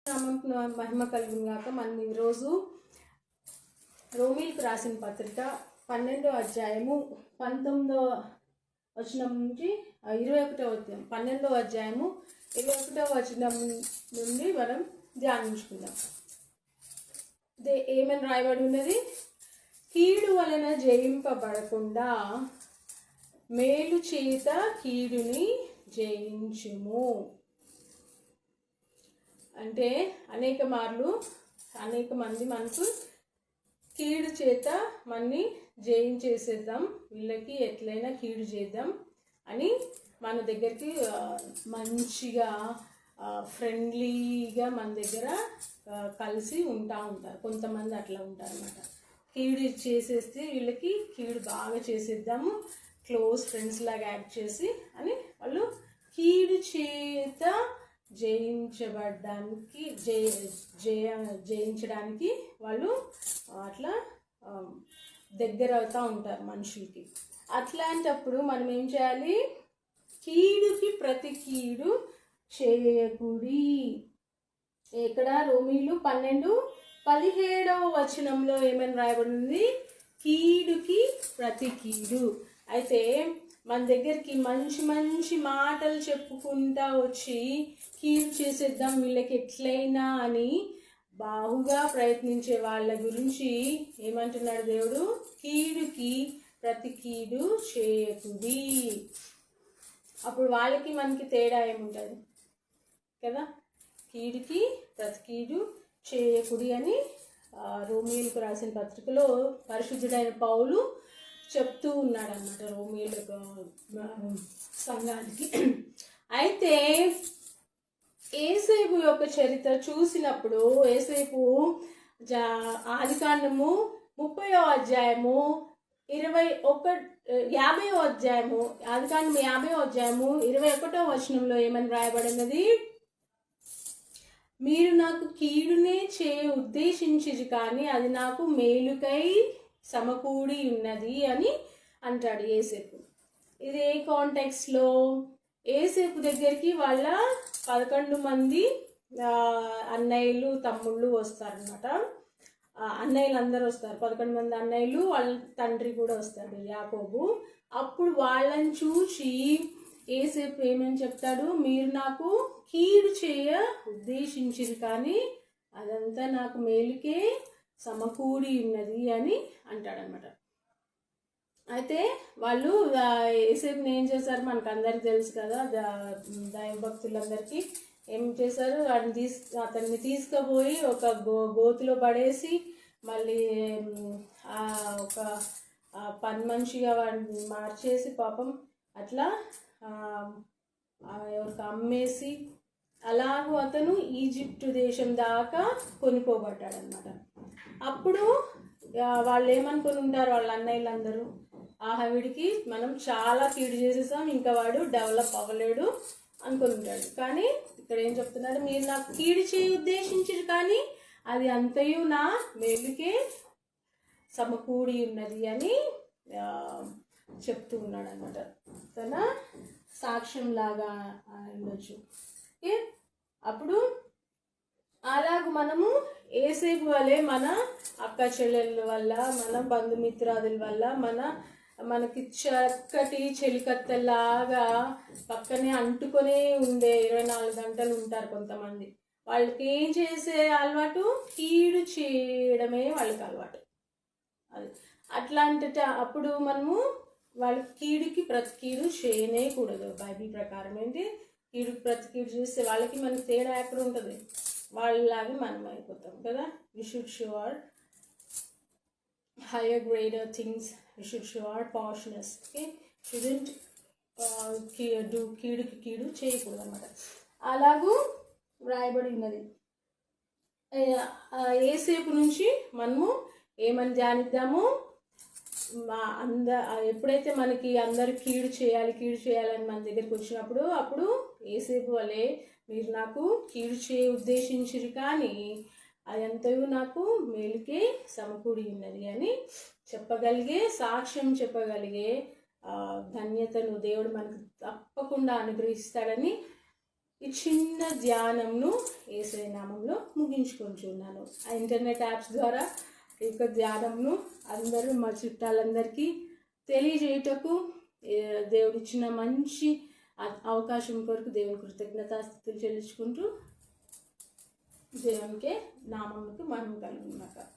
నామం మహిమ కలుగును గాక. మనం ఈరోజు రోమీలకు రాసిన పత్రిక 12వ అధ్యాయము 19వ వచనం నుంచి 21వ అధ్యాయం 12వ అధ్యాయము 21వ వచనం నుండి మనం ధ్యానించుకుందాం. ఏమని రాయబడి ఉన్నది? కీడు వలన జయింపబడకుండా మేలు చేత కీడుని జయించుము. అంటే అనేక మంది మనకు కీడు చేత మనని జయించేసేద్దాం, వీళ్ళకి ఎట్లయినా కీడు చేద్దాం అని మన దగ్గరికి మంచిగా ఫ్రెండ్లీగా మన దగ్గర కలిసి ఉంటారు. కొంతమంది అట్లా ఉంటారు అన్నమాట. కీడు చేసేస్తే వీళ్ళకి కీడు బాగా చేసేద్దాము, క్లోజ్ ఫ్రెండ్స్ లాగా యాక్ట్ చేసి అని వాళ్ళు కీడు చేత జయించడానికి వాళ్ళు అట్లా దగ్గర అవుతూ ఉంటారు మనుషులకి. అట్లాంటప్పుడు మనం ఏం చేయాలి? కీడుకి ప్రతి కీడు చేయకుడి. ఇక్కడ రోమీలు 12:17 వచనంలో ఏమని రాయబడింది? కీడుకి ప్రతి కీడు. అయితే మన దగ్గరికి మంచి మంచి మాటలు చెప్పుకుంటా వచ్చి కీడు చేసేద్దాం వీళ్ళకి ఎట్లయినా అని బాగుగా ప్రయత్నించే వాళ్ళ గురించి ఏమంటున్నాడు దేవుడు? కీడుకి ప్రతి కీడు చేయకుడి. అప్పుడు వాళ్ళకి మనకి తేడా ఏముంటుంది కదా? కీడుకి ప్రతి కీడు చేయకుడి అని రోమీలకు రాసిన పత్రికలో పరిశుద్ధుడైన పౌలు చెప్తూ ఉన్నాడు అన్నమాట రోమీల సంఘానికి. అయితే యేసేపు యొక్క చరిత్ర చూసినప్పుడు యేసేపు ఆదికాండము 30వ అధ్యాయము 50వ అధ్యాయము ఆదికాండము 50వ అధ్యాయము 21వ వచనంలో ఏమని రాయబడినది? మీరు నాకు కీడునే ఉద్దేశించిరి కానీ అది నాకు మేలుకై సమకూడి ఉన్నది అని అంటాడు యేసేపు. ఇది ఏ కాంటెక్స్లో? యేసేపు దగ్గరికి వాళ్ళ 11 మంది అన్నయ్యలు తమ్ముళ్ళు వస్తారనమాట. అన్నయ్యలు అందరూ వస్తారు, 11 మంది అన్నయ్యలు, వాళ్ళ తండ్రి కూడా వస్తాడు యాకోబు. అప్పుడు వాళ్ళని చూసి యేసేపు ఏమని చెప్తాడు? మీరు నాకు కీడు చేయ ఉద్దేశించిరు కానీ అదంతా నాకు మేలుకే సమకూడి ఉన్నది అని అంటాడనమాట. అయితే వాళ్ళు యేసేపుని ఏం చేశారు మనకు అందరికి తెలుసు కదా. దైవభక్తులందరికీ ఏం చేశారు? అతన్ని తీసుకుపోయి ఒక గోతిలో పడేసి మళ్ళీ ఒక పని మనిషిగా వాడిని మార్చేసి పాపం అట్లా ఎవరికి అమ్మేసి అలాగూ అతను ఈజిప్టు దేశం దాకా కొనిపోబడ్డాడనమాట. అప్పుడు వాళ్ళు ఏమనుకుని ఉంటారు వాళ్ళ అన్నయ్యలందరూ? వీడికి మనం చాలా కీడు చేసేసాం, ఇంకా వాడు డెవలప్ అవ్వలేడు అనుకుని ఉంటాడు. కానీ ఇక్కడ ఏం చెప్తున్నాడు? మీరు నాకు కీడు చేయ ఉద్దేశించారు కానీ అది అంతయు నా మేలుకే సమకూడి ఉన్నది అని చెప్తూ ఉన్నాడు అనమాట. తన సాక్ష్యం లాగా ఉండొచ్చు. ఓకే, అప్పుడు అలాగూ మనము యేసేపు వలె మన అక్క చెల్లెళ్ళ వల్ల, మన బంధుమిత్రాదుల వల్ల మనకి చక్కటి చెలికత్తెలాగా పక్కనే అంటుకొనే ఉండే 24 గంటలు ఉంటారు కొంతమంది. వాళ్ళకి ఏం చేసే అలవాటు? కీడు చేయడమే వాళ్ళకి అలవాటు. అది అప్పుడు మనము వాళ్ళకి కీడుకి ప్రతి కీడు చేయనే కూడదు. బైబిల్ ప్రకారం ఏంటి? కీడుకి ప్రతి కీడు చేస్తే వాళ్ళకి మనకి తేడా ఎక్కడ ఉంటుంది? వాళ్ళలాగే మనం అయిపోతాం కదా. We should show our higher greater things, we should show our poshness. Okay, shouldn't do కీడు చేయకూడదు అన్నమాట. అలాగూ రాయబడి ఉన్నది. యేసేపు నుంచి మనము ఏమని ధ్యానిద్దాము? ఎప్పుడైతే మనకి అందరు కీడు చేయాలని మన దగ్గరికి వచ్చినప్పుడు అప్పుడు యేసేపు వలె మీరు నాకు కీడు చేయ ఉద్దేశించిరు కానీ అదంతయు నాకు మేలుకే సమకూడి ఉన్నది అని చెప్పగలిగే, సాక్ష్యం చెప్పగలిగే ధన్యతను దేవుడు మనకు తప్పకుండా అనుగ్రహిస్తాడని ఈ చిన్న ధ్యానంను యేసయ్య నామంలో ముగించుకుంటున్నాను. ఆ ఇంటర్నెట్ యాప్స్ ద్వారా ఈ యొక్క ధ్యానంను అందరూ మా చుట్టాలందరికీ తెలియజేయటకు దేవుడిచ్చిన మంచి అవకాశం కొరకు దేవుని కృతజ్ఞతాస్తుతులు చెల్లించుకుంటూ దేవునికే నామముకు మహిమ కలుగును గాక.